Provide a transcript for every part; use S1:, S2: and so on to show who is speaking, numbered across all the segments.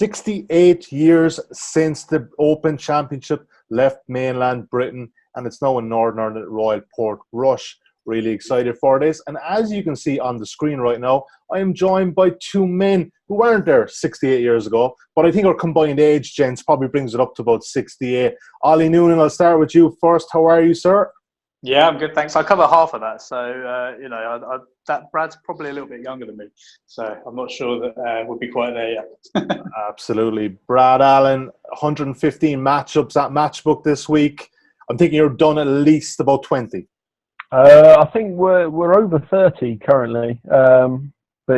S1: 68 years since the Open Championship left mainland Britain, and it's now in Northern Ireland at Royal Portrush. Really excited for this. And as you can see on the screen right now, I am joined by two men who weren't there 68 years ago, but I think our combined age, gents, probably brings it up to about 68. Ollie Noonan, I'll start with you first. How are you, sir?
S2: Yeah, I'm good, thanks. I cover half of that, so that Brad's probably a little bit younger than me, so I'm not sure that we'll be quite there yet.
S1: Absolutely. Brad Allen, 115 matchups at Matchbook this week. I'm thinking you're done at least about 20.
S3: I think we're over 30 currently, but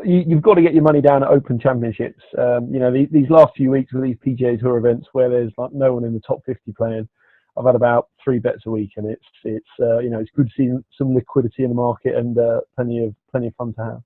S3: you've got to get your money down at Open Championships. These last few weeks with these PGA Tour events where there's like no one in the top 50 playing, I've had about 3 bets a week, and it's good to see some liquidity in the market and plenty of fun to have.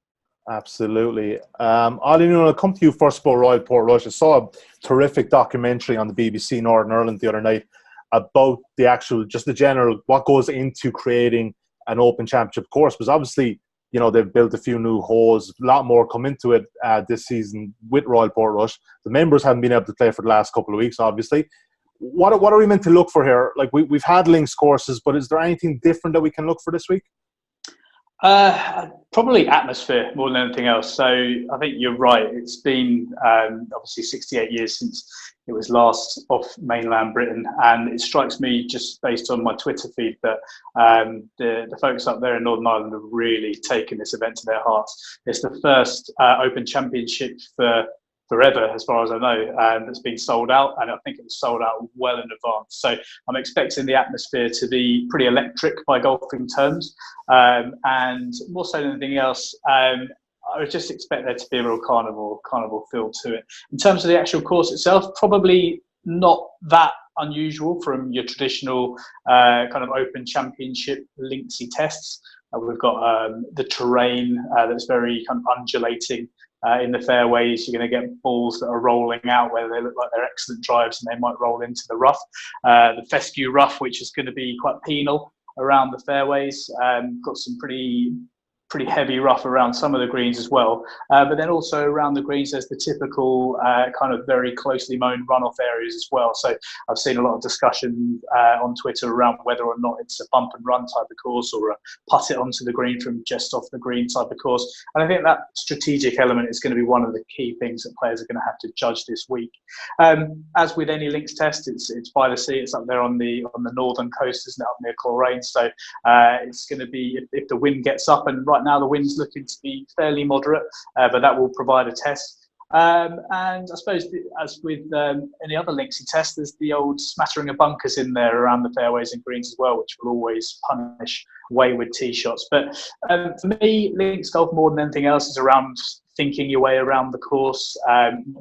S1: Absolutely. Ollie, I'll come to you first about Royal Portrush. I saw a terrific documentary on the BBC Northern Ireland the other night about the general, what goes into creating an Open Championship course. Because obviously, they've built a few new holes, a lot more come into it this season with Royal Portrush. The members haven't been able to play for the last couple of weeks, obviously. What are we meant to look for here? Like we've had links courses, but is there anything different that we can look for this week?
S2: Probably atmosphere more than anything else. So I think you're right. It's been obviously 68 years since it was last off mainland Britain, and it strikes me just based on my Twitter feed that the folks up there in Northern Ireland have really taken this event to their hearts. It's the first Open Championship for forever, as far as I know, that's been sold out, and I think it was sold out well in advance. So I'm expecting the atmosphere to be pretty electric by golfing terms, and more so than anything else, I would just expect there to be a real carnival feel to it. In terms of the actual course itself, probably not that unusual from your traditional kind of Open Championship linksy tests. We've got the terrain that's very kind of undulating. In the fairways, you're going to get balls that are rolling out where they look like they're excellent drives and they might roll into the rough. The fescue rough, which is going to be quite penal around the fairways, got some pretty heavy rough around some of the greens as well. But then also around the greens, there's the typical kind of very closely mown runoff areas as well. So I've seen a lot of discussion on Twitter around whether or not it's a bump and run type of course or a putt it onto the green from just off the green type of course. And I think that strategic element is going to be one of the key things that players are going to have to judge this week. As with any links test, it's by the sea. It's up there on the northern coast, isn't it, up near Coleraine. So it's going to be, if the wind gets up, and right now the wind's looking to be fairly moderate, but that will provide a test. And I suppose, as with any other linksy test, there's the old smattering of bunkers in there around the fairways and greens as well, which will always punish wayward tee shots. But for me, links golf more than anything else is around thinking your way around the course,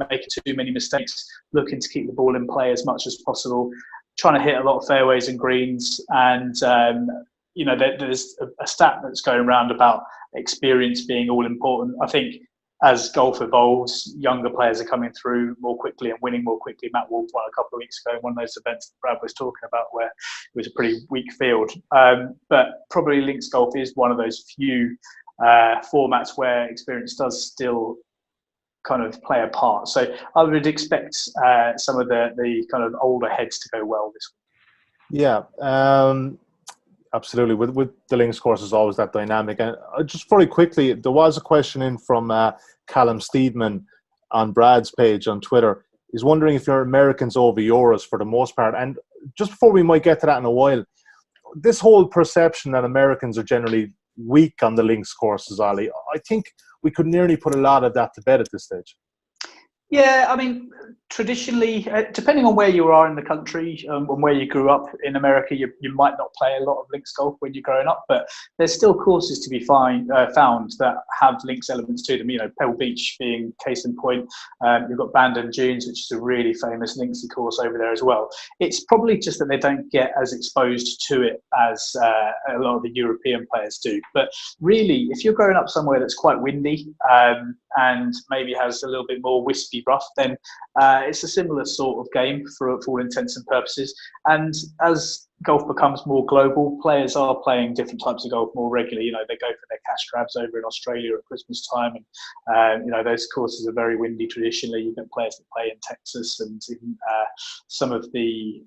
S2: making too many mistakes, looking to keep the ball in play as much as possible, trying to hit a lot of fairways and greens, and there's a stat that's going around about experience being all important. I think as golf evolves, younger players are coming through more quickly and winning more quickly. Matt Wolf won a couple of weeks ago in one of those events that Brad was talking about where it was a pretty weak field. But probably links golf is one of those few formats where experience does still kind of play a part. So I would expect some of the kind of older heads to go well this week.
S1: Yeah. Absolutely. With the links course is always that dynamic. And just very quickly, there was a question in from Callum Steedman on Brad's page on Twitter. He's wondering if you're Americans over Euros for the most part. And just before we might get to that in a while, this whole perception that Americans are generally weak on the links courses, Ollie, I think we could nearly put a lot of that to bed at this stage.
S2: Yeah, I mean, traditionally, depending on where you are in the country and where you grew up in America, you might not play a lot of links golf when you're growing up, but there's still courses to be found that have links elements to them. Pebble Beach being case in point. You've got Bandon Dunes, which is a really famous linksy course over there as well. It's probably just that they don't get as exposed to it as a lot of the European players do. But really, if you're growing up somewhere that's quite windy and maybe has a little bit more wispy rough, then it's a similar sort of game for all intents and purposes. And as golf becomes more global, players are playing different types of golf more regularly. They go for their cash grabs over in Australia at Christmas time, and those courses are very windy traditionally. You've got players that play in Texas and in some of the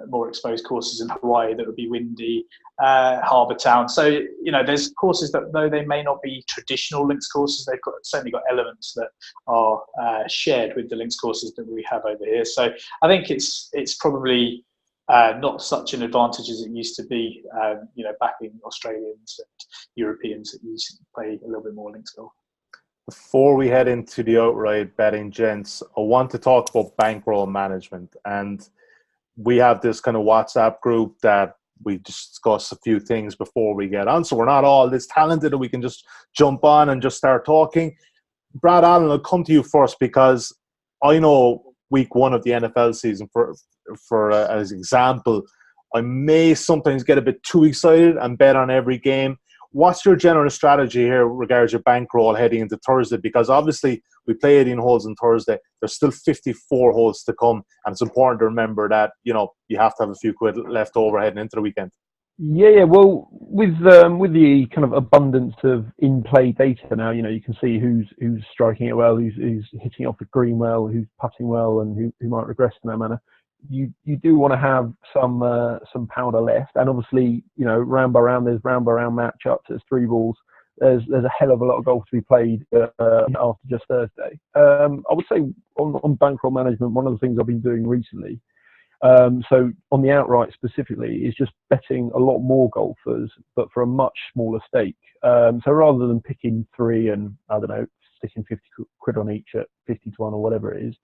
S2: more exposed courses in Hawaii that would be windy, Harbour Town. So there's courses that, though they may not be traditional links courses, they've certainly got elements that are shared with the links courses that we have over here. So I think it's probably not such an advantage as it used to be, back in Australians and Europeans that used to play a little bit more links golf.
S1: Before we head into the outright betting, gents, I want to talk about bankroll management. And we have this kind of WhatsApp group that we discuss a few things before we get on. So we're not all this talented that we can just jump on and just start talking. Brad Allen, I'll come to you first, because I know week one of the NFL season, for as example, I may sometimes get a bit too excited and bet on every game. What's your general strategy here regards your bankroll heading into Thursday? Because obviously we play 18 holes on Thursday. There's still 54 holes to come, and it's important to remember that you have to have a few quid left over heading into the weekend.
S3: Yeah. Well, with the kind of abundance of in-play data now, you can see who's striking it well, who's hitting off the green well, who's putting well, and who might regress in that manner. You do want to have some powder left, and obviously round by round there's round by round matchups. There's 3 balls. There's a hell of a lot of golf to be played after just Thursday. I would say on bankroll management, one of the things I've been doing recently. So on the outright specifically is just betting a lot more golfers, but for a much smaller stake. So rather than picking 3 and I don't know, sticking 50 quid on each at 50 to 1 or whatever it is,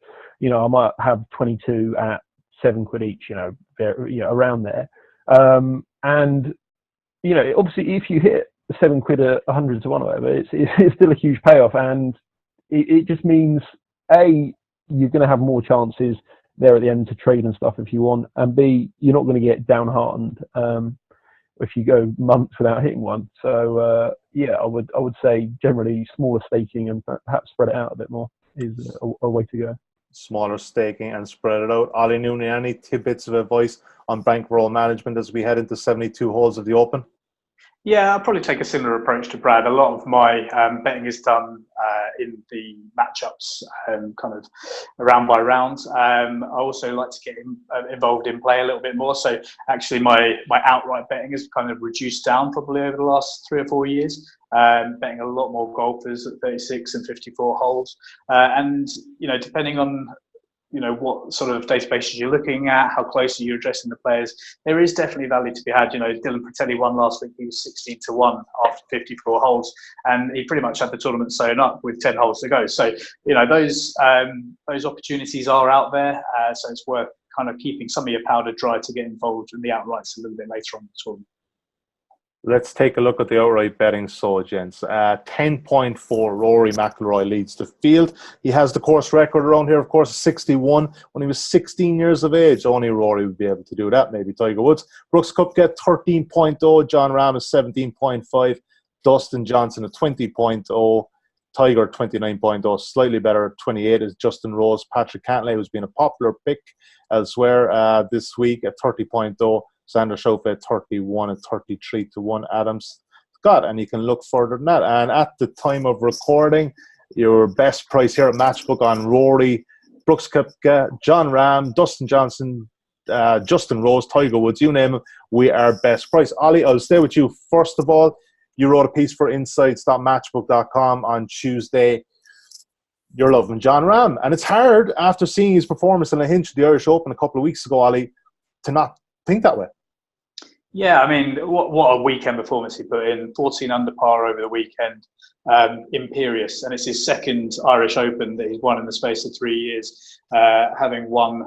S3: I might have 22 at 7 quid each, around there. And obviously if you hit 7 quid at 100 to 1 or whatever, it's still a huge payoff, and it just means you're going to have more chances there at the end to trade and stuff if you want, and B, you're not going to get downhearted if you go months without hitting one. So I would say generally smaller staking and perhaps spread it out a bit more is a way to go.
S1: Smaller staking and spread it out. Ollie, Noonan, any tidbits of advice on bankroll management as we head into 72 holes of the Open?
S2: Yeah, I'll probably take a similar approach to Brad. A lot of my betting is done in the matchups, kind of round by round. I also like to get involved in play a little bit more. So actually my outright betting has kind of reduced down probably over the last 3 or 4 years. Betting a lot more golfers at 36 and 54 holes. And, depending on what sort of databases you're looking at, how closely you're addressing the players, there is definitely value to be had. Dylan Pratelli won last week. He was 16 to 1 after 54 holes, and he pretty much had the tournament sewn up with 10 holes to go. So those opportunities are out there. So it's worth kind of keeping some of your powder dry to get involved in the outrights a little bit later on in the tournament.
S1: Let's take a look at the outright betting. So, gents, 10.4, Rory McIlroy leads the field. He has the course record around here, of course, 61. When he was 16 years of age, only Rory would be able to do that, maybe Tiger Woods. Brooks Koepka, 13.0. John Rahm is 17.5. Dustin Johnson at 20.0. Tiger, 29.0. Slightly better at 28 is Justin Rose. Patrick Cantlay, who's been a popular pick elsewhere this week at 30.0. Xander Schauffele at 31 and 33 to 1. Adams Scott, and you can look further than that. And at the time of recording, your best price here at Matchbook on Rory, Brooks Koepka, John Rahm, Dustin Johnson, Justin Rose, Tiger Woods, you name it, we are best price. Ollie, I'll stay with you. First of all, you wrote a piece for insights.matchbook.com on Tuesday. You're loving John Rahm, and it's hard after seeing his performance in a Hinch at the Irish Open a couple of weeks ago, Ollie, to not think that way.
S2: Yeah, I mean, what a weekend performance he put in. 14 under par over the weekend. Imperious. And it's his second Irish Open that he's won in the space of 3 years, having won,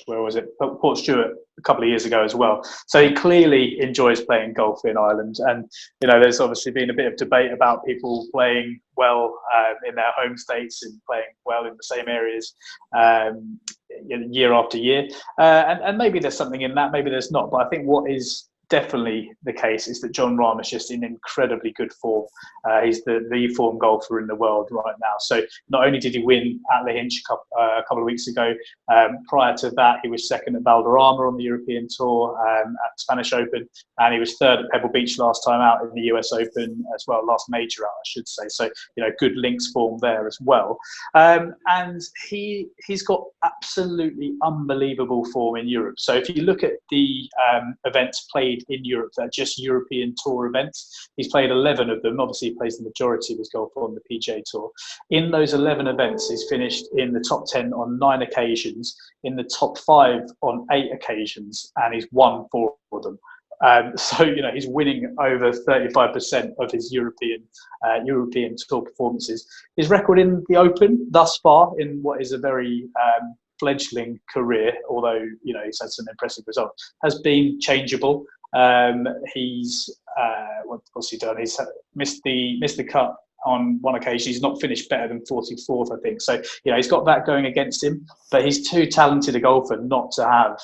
S2: where was it? Portstewart a couple of years ago as well. So he clearly enjoys playing golf in Ireland. And, there's obviously been a bit of debate about people playing well in their home states and playing well in the same areas year after year. And maybe there's something in that, maybe there's not. But I think what is definitely the case is that Jon Rahm is just in incredibly good form. He's the form golfer in the world right now. So not only did he win at La Hinch a couple of weeks ago, prior to that he was second at Valderrama on the European Tour, at Spanish Open, and he was third at Pebble Beach last time out in the US Open as well, last major out I should say. So good links form there as well, and he's got absolutely unbelievable form in Europe. So if you look at the events played in Europe, they're just European Tour events. He's played 11 of them. Obviously, he plays the majority of his golf on the PGA Tour. In those 11 events, he's finished in the top 10 on 9 occasions, in the top 5 on 8 occasions, and he's won 4 of them. So he's winning over 35% of his European Tour performances. His record in the Open thus far, in what is a very fledgling career, although he's had some impressive results, has been changeable. He's what's he done? He's missed the cut on one occasion. He's not finished better than 44th, I think. So he's got that going against him, but he's too talented a golfer not to have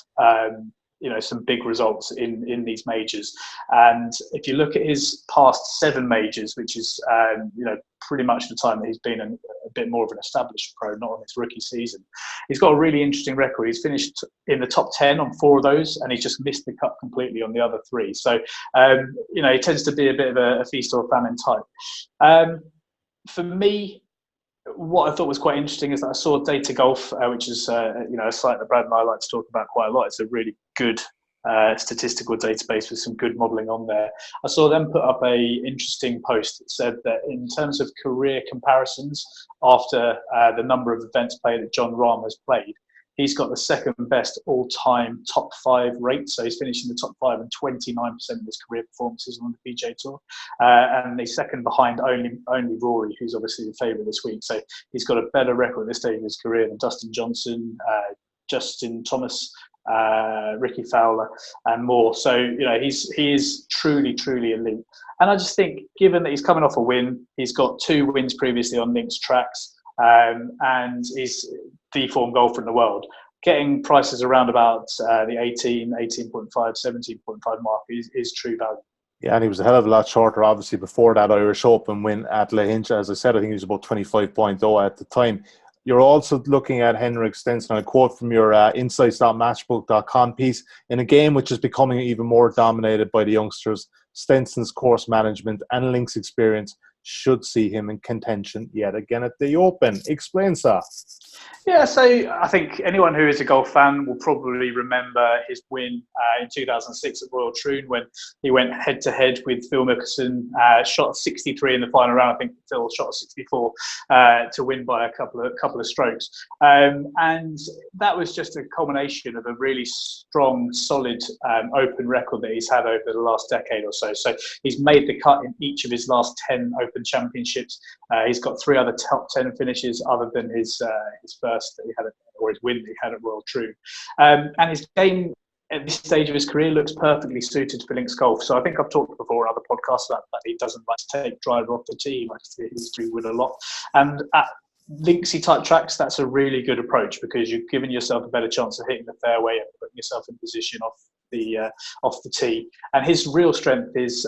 S2: some big results in these majors. And if you look at his past 7 majors, which is pretty much the time that he's been a bit more of an established pro, not on his rookie season, he's got a really interesting record. He's finished in the top 10 on 4 of those, and he's just missed the cut completely on the other 3. So he tends to be a bit of a feast or a famine type. For me, what I thought was quite interesting is that I saw Data Golf, which is a site that Brad and I like to talk about quite a lot. It's a really good statistical database with some good modelling on there. I saw them put up a interesting post that said that in terms of career comparisons, after the number of events played that Jon Rahm has played, he's got the second best all-time top 5 rate. So he's finished in the top 5 in 29% of his career performances on the PGA Tour. And he's second behind only Rory, who's obviously the favourite this week. So he's got a better record at this stage of his career than Dustin Johnson, Justin Thomas, Ricky Fowler, and more. So he is truly elite. And I just think, given that he's coming off a win, he's got 2 wins previously on links tracks, and he's the form golfer in the world, getting prices around about the 18.5, 17.5 mark is true value.
S1: Yeah, and he was a hell of a lot shorter, obviously, before that Irish Open win at La Hinch. As I said, I think he was about 25.0 at the time. You're also looking at Henrik Stenson, a quote from your insights.matchbook.com piece. In a game which is becoming even more dominated by the youngsters, Stenson's course management and links experience should see him in contention yet again at the Open. Explain, sir.
S2: Yeah, so I think anyone who is a golf fan will probably remember his win in 2006 at Royal Troon, when he went head-to-head with Phil Mickelson, shot 63 in the final round. I think Phil shot 64 to win by a couple of strokes. And that was just a culmination of a really strong, solid Open record that he's had over the last decade or so. So he's made the cut in each of his last 10 Open championships. He's got 3 other top 10 finishes other than his first that he had, or his win that he had at Royal Troon. And his game at this stage of his career looks perfectly suited for links golf. So I think I've talked before on other podcasts about that he doesn't like to take driver off the tee. He likes to hit his 3 wood a lot. And at linksy type tracks, that's a really good approach, because you're giving yourself a better chance of hitting the fairway and putting yourself in position off the tee. And his real strength is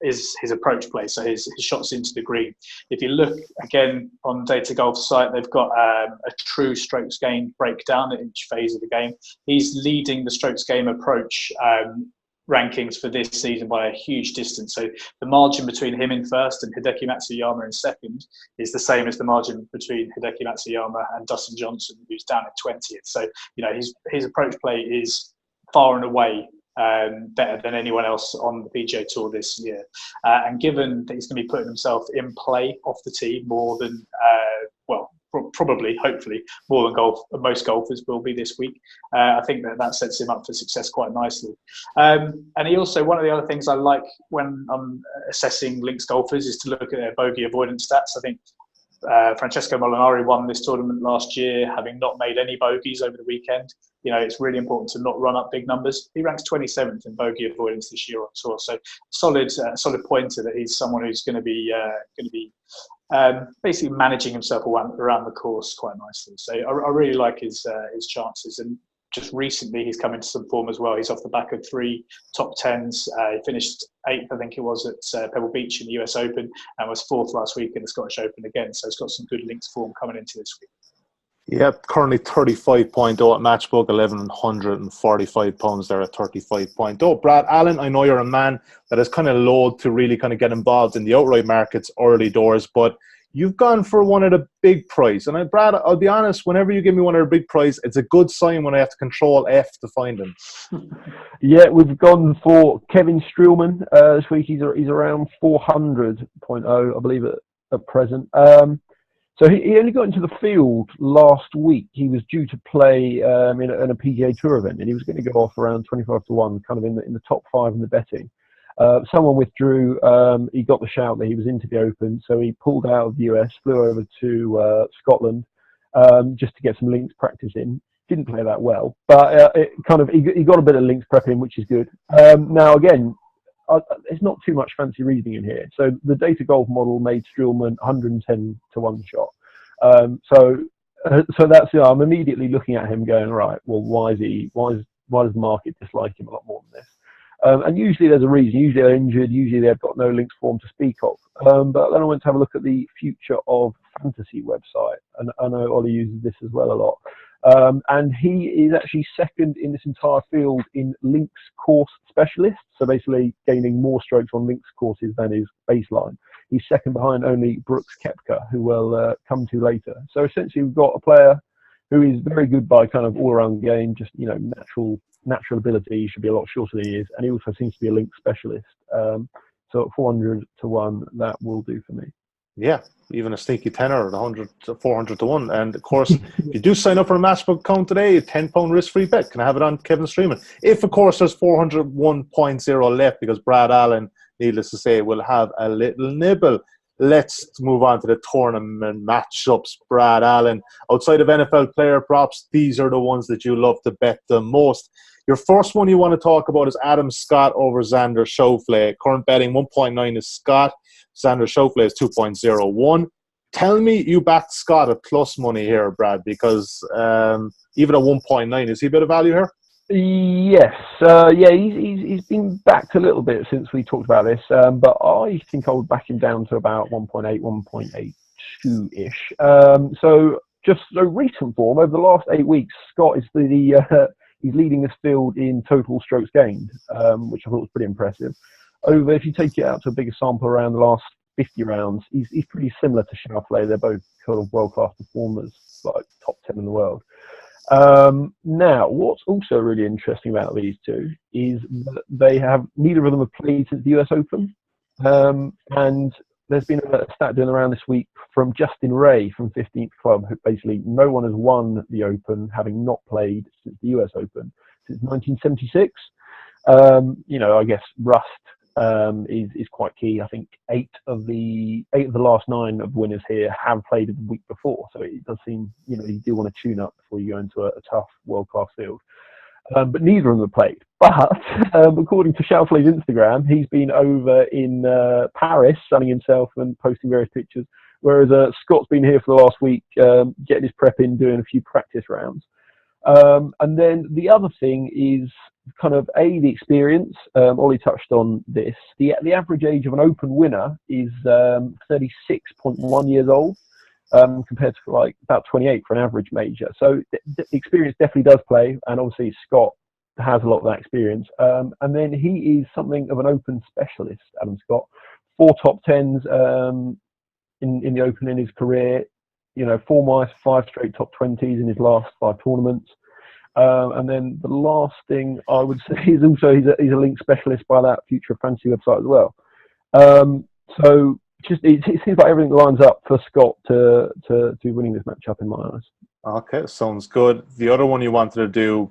S2: his approach play, so his shots into the green. If you look again on Data Golf's site, they've got a true strokes gained breakdown at each phase of the game. He's leading the strokes game approach rankings for this season by a huge distance. So the margin between him in first and Hideki Matsuyama in second is the same as the margin between Hideki Matsuyama and Dustin Johnson, who's down at 20th. So his approach play is far and away better than anyone else on the PGA Tour this year. And given that he's going to be putting himself in play off the tee more than, probably, hopefully, more than most golfers will be this week, I think that sets him up for success quite nicely. And he also, one of the other things I like when I'm assessing links golfers is to look at their bogey avoidance stats. I think Francesco Molinari won this tournament last year, having not made any bogeys over the weekend. It's really important to not run up big numbers. He ranks 27th in bogey avoidance this year on tour, so solid pointer that he's someone who's going to be basically managing himself around the course quite nicely. So I really like his chances. And just recently he's come into some form as well. He's off the back of 3 top tens. He finished 8th, I think it was, at Pebble Beach in the US Open, and was 4th last week in the Scottish Open again. So he's got some good links form coming into this week.
S1: Yeah, currently 35.0 at Matchbook, 1,145 pounds there at 35.0. Brad Allen, I know you're a man that is kind of loath to really kind of get involved in the outright markets early doors, but you've gone for one of the big prize. And Brad, I'll be honest, whenever you give me one of the big prize, it's a good sign when I have to control F to find them.
S3: Yeah, we've gone for Kevin Streelman this week. He's around 400.0, I believe, at present. So he only got into the field last week. He was due to play in a PGA Tour event, and he was going to go off around 25 to 1, kind of in the top 5 in the betting. Someone withdrew. He got the shout that he was into the Open, so he pulled out of the US, flew over to Scotland just to get some links practice in. Didn't play that well, but he got a bit of links prep in, which is good. Now again, it's not too much fancy reading in here. So the data golf model made Streelman 110 to 1 shot. So that's, I'm immediately looking at him going, right, well, why does the market dislike him a lot more than this? And usually there's a reason. Usually they're injured. Usually they've got no links form to speak of. But then I went to have a look at the Future of Fantasy website, and I know Ollie uses this as well a lot. And he is actually second in this entire field in links course specialist. So basically gaining more strokes on links courses than his baseline. He's second behind only Brooks Koepka, who we'll come to later. So essentially we've got a player who is very good by kind of all-around game, just, natural ability. He should be a lot shorter than he is. And he also seems to be a links specialist. So at 400 to 1, that will do for me.
S1: Yeah, even a sneaky tenner at 100 to 400 to 1. And of course, if you do sign up for a Matchbook account today, a £10 risk-free bet. Can I have it on Kevin Streelman? If, of course, there's 401.0 left, because Brad Allen, needless to say, will have a little nibble. Let's move on to the tournament matchups. Brad Allen, outside of NFL player props, these are the ones that you love to bet the most. Your first one you want to talk about is Adam Scott over Xander Schauffele. Current betting 1.9 is Scott. Xander Schauffele is 2.01. Tell me you backed Scott at plus money here, Brad, because even at 1.9, is he a bit of value here?
S3: Yes. He's been backed a little bit since we talked about this, but I think I would back him down to about 1.8, 1.82-ish. So just a recent form, over the last 8 weeks, Scott is he's leading this field in total strokes gained, which I thought was pretty impressive. If you take it out to a bigger sample around the last 50 rounds, he's pretty similar to Schauffele. They're both kind of world-class performers, like top 10 in the world. Now, what's also really interesting about these two is that neither of them have played since the US Open. And there's been a stat doing around this week from Justin Ray from 15th Club, who basically no one has won the Open having not played since the US Open since 1976. I guess rust is quite key. I think 8 of the last 9 of winners here have played the week before, so it does seem you do want to tune up before you go into a tough world-class field. But neither of them have played. But according to Schauffele's Instagram, he's been over in Paris sunning himself and posting various pictures, whereas Scott's been here for the last week getting his prep in, doing a few practice rounds. And then the other thing is kind of the experience. Ollie touched on this. The average age of an Open winner is 36.1 years old, compared to like about 28 for an average major. So the experience definitely does play, and obviously Scott has a lot of that experience. And then he is something of an Open specialist, Adam Scott. 4 top 10s in the Open in his career. 5 straight top 20s in his last 5 tournaments. And then the last thing I would say is also he's a link specialist by that Future Fantasy website as well. So just it seems like everything lines up for Scott to winning this matchup in my eyes.
S1: Okay, sounds good. The other one you wanted to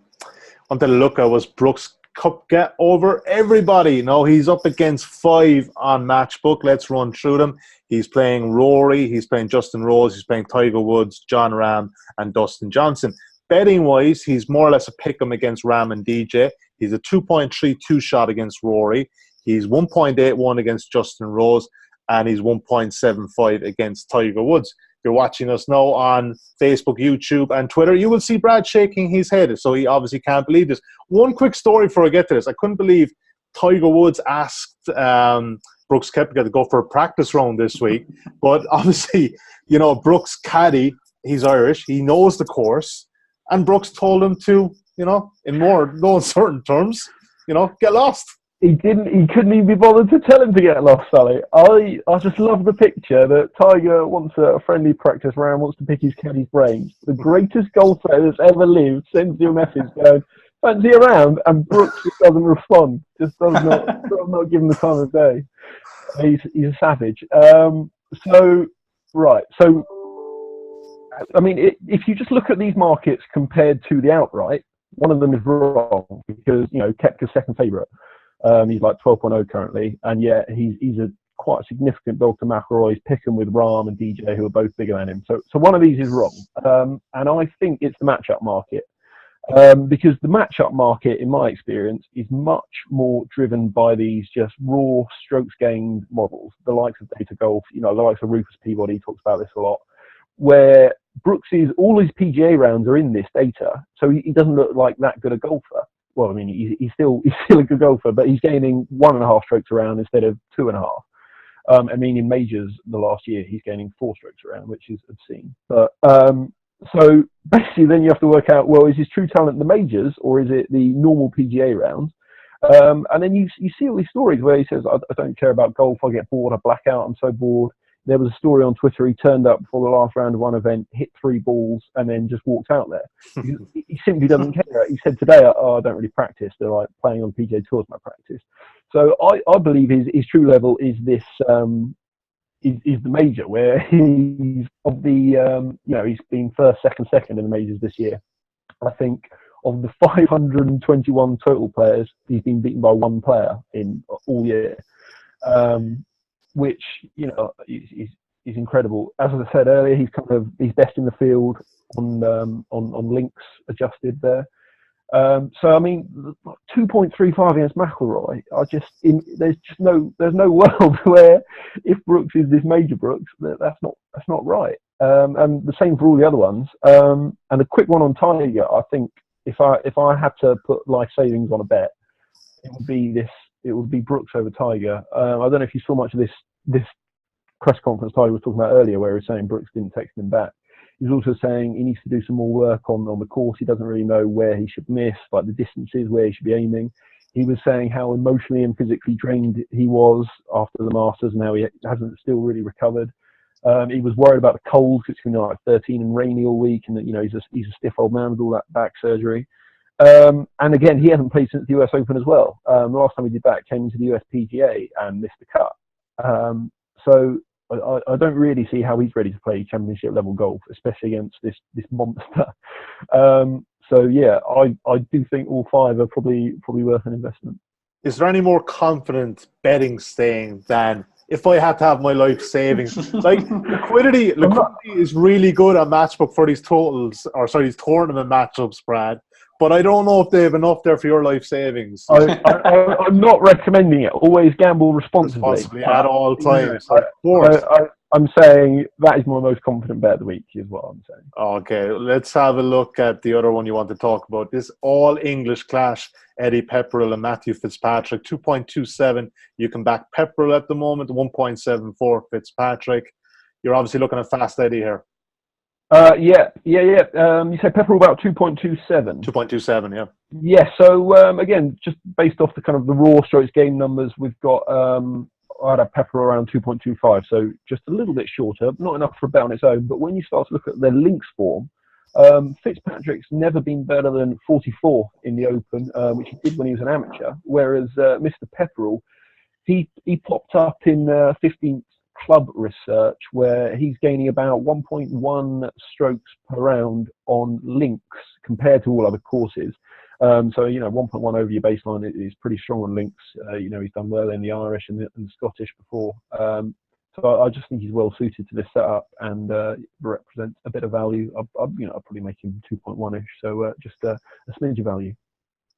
S1: look at was Brooks Koepka over everybody. No, he's up against 5 on Matchbook. Let's run through them. He's playing Rory, he's playing Justin Rose, he's playing Tiger Woods, John Rahm, and Dustin Johnson. Betting-wise, he's more or less a pick-em against Rahm and DJ. He's a 2.32 shot against Rory. He's 1.81 against Justin Rose, and he's 1.75 against Tiger Woods. you're watching us now on Facebook, YouTube, and Twitter, you will see Brad shaking his head. So he obviously can't believe this. One quick story before I get to this. I couldn't believe Tiger Woods asked Brooks Koepka to go for a practice round this week. But obviously, Brooks' caddy, he's Irish. He knows the course. And Brooks told him to, in more no uncertain terms, get lost. He
S3: couldn't even be bothered to tell him to get lost, Sully. I just love the picture that Tiger wants a friendly practice round, wants to pick his caddy's brains. The greatest golfer that's ever lived sends you a message going, fancy a round, and Brooks just doesn't respond. Just does not give him the time of day. He's a savage. So, I mean, if you just look at these markets compared to the outright, one of them is wrong because, Koepka's second favourite. He's like 12.0 currently, and yet he's a quite a significant dog to McIlroy's. Pick him with Rahm and DJ, who are both bigger than him. So one of these is wrong, and I think it's the matchup market, because the matchup market, in my experience, is much more driven by these just raw strokes gained models, the likes of Data Golf, the likes of Rufus Peabody talks about this a lot, where all his PGA rounds are in this data, so he doesn't look like that good a golfer. Well, I mean, he's still a good golfer, but he's gaining 1.5 strokes around instead of 2.5. I mean, in majors the last year, he's gaining 4 strokes around, which is obscene. But so basically, then you have to work out, well, is his true talent the majors or is it the normal PGA rounds? And then you see all these stories where he says, I don't care about golf, I get bored, I black out, I'm so bored. There was a story on Twitter, he turned up for the last round of one event, hit 3 balls, and then just walked out there. He simply doesn't care. He said today, I don't really practice. They're like playing on PGA Tours, my practice. So I believe his true level is this, is the major, where he's of the, he's been first, second in the majors this year. I think of the 521 total players, he's been beaten by 1 player in all year. Which is incredible. As I said earlier, he's best in the field on links adjusted there. So I mean, 2.35 against McIlroy. There's no world where if Brooks is this major Brooks, that's not right. And the same for all the other ones. And a quick one on Tiger. I think if I had to put life savings on a bet, it would be Brooks over Tiger. I don't know if you saw much of this press conference Tiger was talking about earlier, where he was saying Brooks didn't text him back. He was also saying he needs to do some more work on the course. He doesn't really know where he should miss, like the distances, where he should be aiming. He was saying how emotionally and physically drained he was after the Masters and how he hasn't still really recovered. He was worried about the cold because it's been like 13 and rainy all week, and that he's a stiff old man with all that back surgery. And again, he hasn't played since the US Open as well. The last time he did that came into the US PGA and missed the cut. So I don't really see how he's ready to play championship level golf, especially against this monster. So yeah, I do think all 5 are probably worth an investment.
S1: Is there any more confident betting staying than if I had to have my life savings? Like liquidity is really good at Matchbook for these totals, these tournament matchups, Brad. But I don't know if they have enough there for your life savings.
S3: I'm not recommending it. Always gamble responsibly.
S1: At all times.
S3: I'm saying that is my most confident bet of the week, is what I'm saying.
S1: Okay, let's have a look at the other one you want to talk about. This all-English clash, Eddie Pepperell and Matthew Fitzpatrick, 2.27. You can back Pepperell at the moment, 1.74 Fitzpatrick. You're obviously looking at fast Eddie here.
S3: Yeah. You said Pepperell about 2.27.
S1: 2.27, yeah.
S3: Yeah. So again, just based off the kind of the raw strokes game numbers, we've got I'd have Pepperell around 2.25, so just a little bit shorter, not enough for a bet on its own. But when you start to look at their links form, Fitzpatrick's never been better than 44 in the Open, which he did when he was an amateur. Whereas Mr. Pepperell, he popped up in 15th club research, where he's gaining about 1.1 strokes per round on links compared to all other courses. So 1.1 over your baseline is pretty strong on links. He's done well in the Irish and the Scottish before. So I just think he's well suited to this setup and represents a bit of value. I'll probably make him 2.1ish. So just a smidge of value.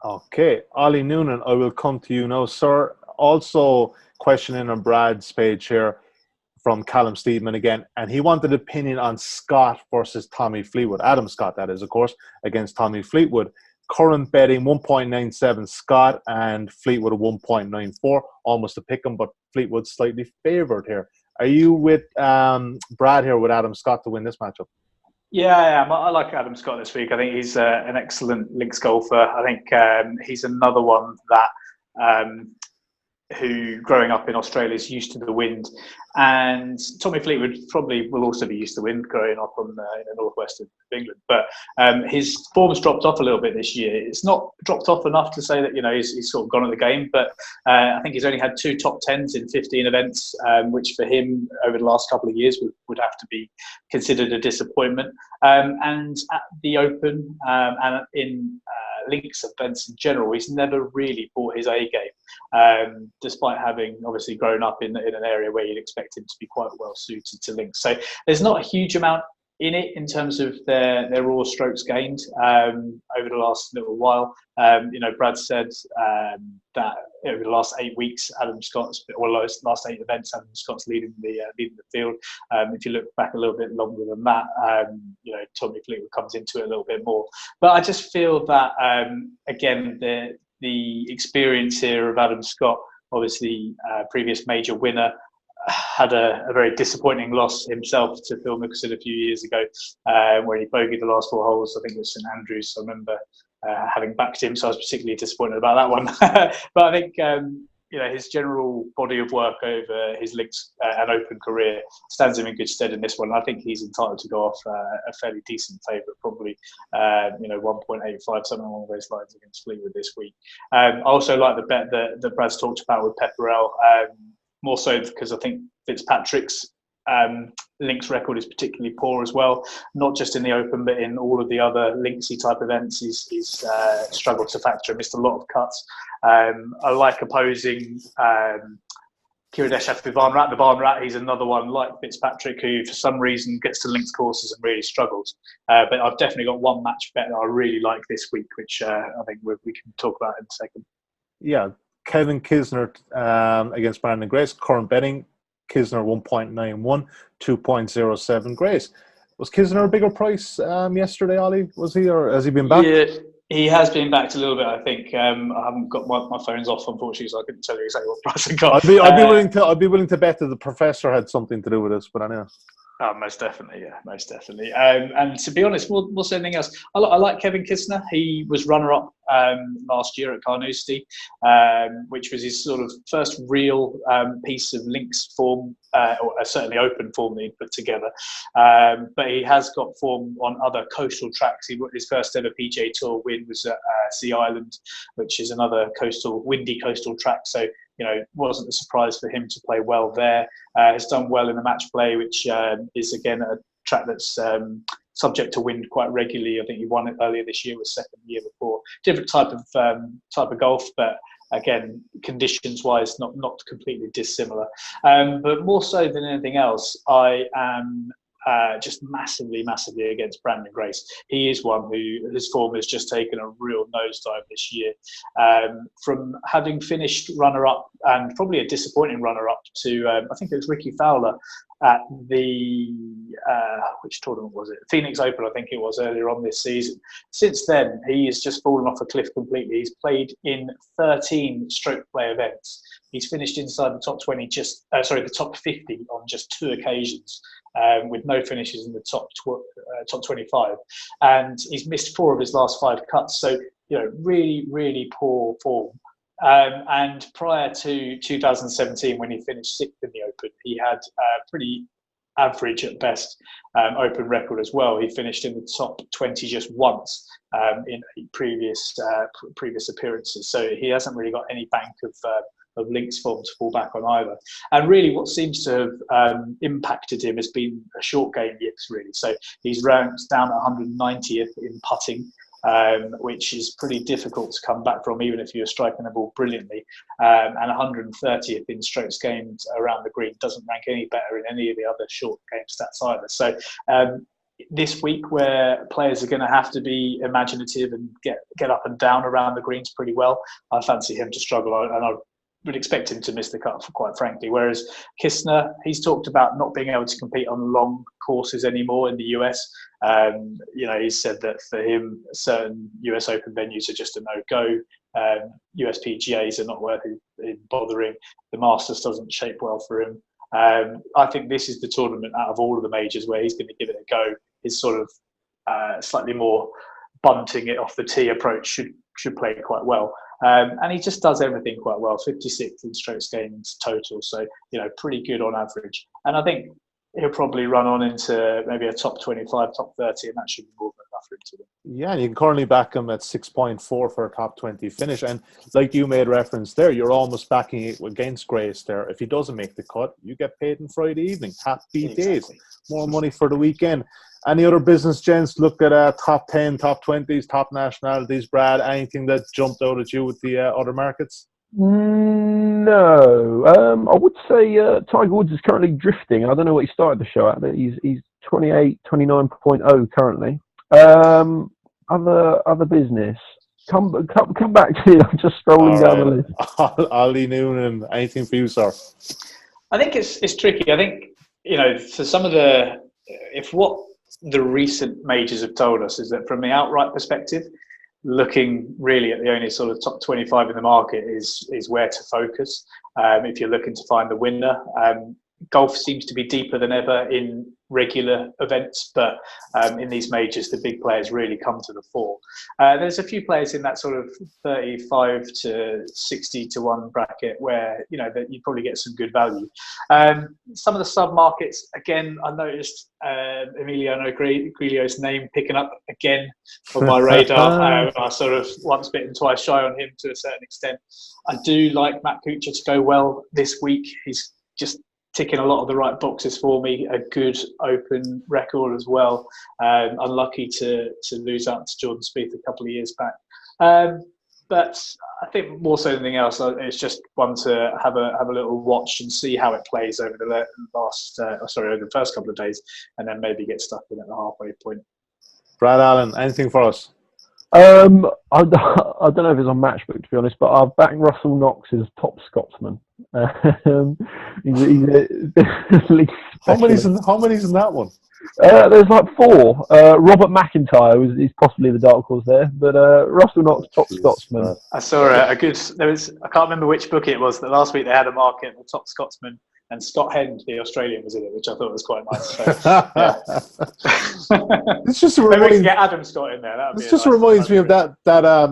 S1: Okay, Ollie Noonan, I will come to you now, sir. Also questioning on Brad's page here. from Callum Steedman again, and he wanted opinion on Scott versus Tommy Fleetwood. Adam Scott, that is, of course, against Tommy Fleetwood. Current betting 1.97 Scott and Fleetwood at 1.94. Almost a pick 'em, but Fleetwood slightly favoured here. Are you with Brad here with Adam Scott to win this matchup?
S2: Yeah, I am. I like Adam Scott this week. I think he's an excellent links golfer. I think he's another one that who, growing up in Australia, is used to the wind. And Tommy Fleetwood probably will also be used to wind growing up on the northwest of England. But his form's dropped off a little bit this year. It's not dropped off enough to say that he's sort of gone at the game. But I think he's only had 2 top 10s in 15 events, which for him over the last couple of years would have to be considered a disappointment. And at the Open and in links events in general, he's never really brought his A game, despite having obviously grown up in an area where you'd expect him to be quite well suited to links. So there's not a huge amount in it in terms of their raw strokes gained over the last little while. Brad said that over the last 8 weeks, last 8 events, Adam Scott's leading the field. If you look back a little bit longer than that, Tommy Fleetwood comes into it a little bit more. But I just feel that again, the experience here of Adam Scott, obviously previous major winner, had a very disappointing loss himself to Phil Mickelson a few years ago, where he bogeyed the last 4 holes. I think it was St Andrews. I remember having backed him, so I was particularly disappointed about that one. But I think his general body of work over his links and Open career stands him in good stead in this one. I think he's entitled to go off a fairly decent favourite, probably 1.85, something along those lines against Fleetwood this week. I also like the bet that Brad's talked about with Pepperell. More so because I think Fitzpatrick's links record is particularly poor as well, not just in the Open but in all of the other linksy type events. He's struggled to factor, missed a lot of cuts. I like opposing Kiradech after the Barn Rat. He's another one like Fitzpatrick who for some reason gets to links courses and really struggles. But I've definitely got one match bet that I really like this week, which I think we can talk about in a second.
S1: Yeah. Kevin Kisner against Brandon Grace. Current betting, Kisner 1.91, 2.07 Grace. Was Kisner a bigger price yesterday, Ollie? Was he, or has he been back?
S2: Yeah, he has been backed a little bit, I think. I haven't got my phone's off, unfortunately, so I couldn't tell you exactly what price I got.
S1: I'd be willing to bet that the professor had something to do with this, but I know.
S2: Oh, most definitely, yeah, most definitely. And to be honest, more so anything else, I like Kevin Kisner. He was runner-up last year at Carnoustie, which was his sort of first real piece of links form, or certainly Open form that he put together. But he has got form on other coastal tracks. His first ever PGA Tour win was at Sea Island, which is another windy coastal track. So it wasn't a surprise for him to play well there. Has done well in the match play, which is again a track that's subject to wind quite regularly. I think he won it earlier this year, was second the year before. Different type of golf, but again, conditions-wise, not completely dissimilar. But more so than anything else, I am just massively against Brandon Grace. He is one who his form has just taken a real nosedive this year. From having finished runner-up and probably a disappointing runner-up to, I think it was Ricky Fowler at the, which tournament was it? Phoenix Open, I think it was, earlier on this season. Since then, he has just fallen off a cliff completely. He's played in 13 stroke play events. He's finished inside the top 20, the top 50 on just 2 occasions, with no finishes in the top 25. And he's missed 4 of his last 5 cuts. So, really poor form. And prior to 2017, when he finished 6th in the Open, he had a pretty average at best Open record as well. He finished in the top 20 just once in previous appearances. So he hasn't really got any bank of links form to fall back on either. And really what seems to have impacted him has been a short game yips, really. So he's ranked down at 190th in putting, which is pretty difficult to come back from, even if you're striking the ball brilliantly. And 130th in strokes gained around the green doesn't rank any better in any of the other short game stats either. So this week, where players are going to have to be imaginative and get up and down around the greens pretty well, I fancy him to struggle. And would expect him to miss the cut, quite frankly. Whereas Kistner, he's talked about not being able to compete on long courses anymore in the US. He said that for him, certain US Open venues are just a no-go. US PGAs are not worth him bothering. The Masters doesn't shape well for him. I think this is the tournament out of all of the majors where he's going to give it a go. His sort of slightly more bunting it off the tee approach should play quite well. And he just does everything quite well. 56th in strokes gained total, so pretty good on average. And I think he'll probably run on into maybe a top 25, top 30, and that should be more than enough for him to win.
S1: Yeah, and you can currently back him at 6.4 for a top 20 finish. And like you made reference there, you're almost backing it against Grace there. If he doesn't make the cut, you get paid on Friday evening. Happy days. More money for the weekend. Any other business, gents? Look at top 10, top 20s, top nationalities. Brad, anything that jumped out at you with the other markets?
S3: No. I would say Tiger Woods is currently drifting. I don't know what he started the show at, but he's 29.0 currently. Other business. Come back to you. I'm just scrolling down the list.
S1: Ollie, Noonan, anything for you, sir?
S2: I think it's tricky. I think, for some of if what the recent majors have told us is that from the outright perspective, looking really at the only sort of top 25 in the market is where to focus. If you're looking to find the winner, golf seems to be deeper than ever in regular events, but in these majors, the big players really come to the fore. There's a few players in that sort of 35 to 60 to 1 bracket where, that you probably get some good value. Some of the sub-markets, again, I noticed Emiliano Grillo's name picking up again on my radar. I sort of once bitten, twice shy on him to a certain extent. I do like Matt Kuchar to go well this week. He's just ticking a lot of the right boxes for me. A good open record as well. Unlucky to lose out to Jordan Spieth a couple of years back. But I think more so than anything else, it's just one to have a little watch and see how it plays over the over the first couple of days, and then maybe get stuck in at the halfway point.
S1: Brad Allen, anything for us?
S3: I don't know if it's on Matchbook, to be honest, but I've backed Russell Knox as top Scotsman. He's at least
S1: how many's in that one?
S3: There's like 4. Robert McIntyre is possibly the dark horse there, but Russell Knox top Scotsman.
S2: I saw I can't remember which book it was, that last week they had a market for top Scotsman, and Scott Hend, the Australian, was in it, which I thought was quite nice. So,
S1: It's just
S2: maybe we can get Adam Scott in there.
S1: It just reminds me of that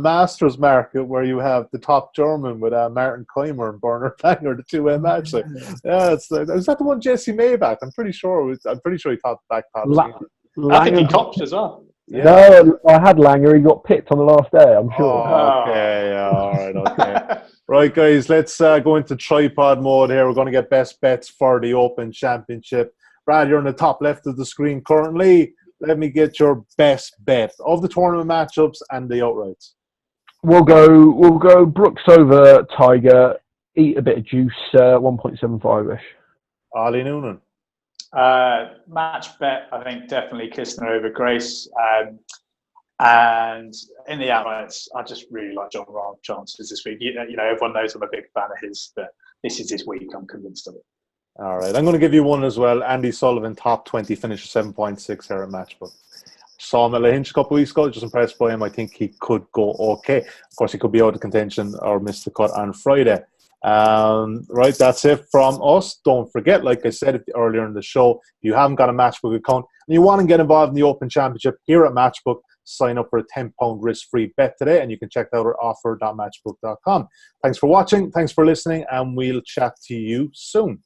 S1: Masters market where you have the top German with Martin Keimer and Bernard Langer, the 2M match. Was that the one Jesse Mayback? I'm pretty sure he topped back top.
S2: I think he topped as well.
S3: Yeah. No, I had Langer. He got picked on the last day, I'm sure.
S1: Okay, all right, okay. Right, guys, let's go into tripod mode here. We're going to get best bets for the Open Championship. Brad, you're on the top left of the screen currently. Let me get your best bet of the tournament matchups and the outrights.
S3: We'll go Brooks over Tiger. Eat a bit of juice. 1.75ish.
S1: Ollie Noonan.
S2: Match bet, I think definitely Kistner over Grace. And in the outrights, I just really like John Rahm's chances this week. Everyone knows I'm a big fan of his, but this is his week. I'm convinced of it.
S1: All right, I'm going to give you one as well. Andy Sullivan, top 20 finisher, 7.6 here at Matchbook. Saw him at Lahinch a couple of weeks ago. Just impressed by him. I think he could go okay. Of course, he could be out of contention or miss the cut on Friday. Right, that's it from us. Don't forget, like I said earlier in the show, if you haven't got a Matchbook account and you want to get involved in the Open Championship here at Matchbook, sign up for a £10 risk-free bet today, and you can check out our offer.matchbook.com. Thanks for watching, thanks for listening, and we'll chat to you soon.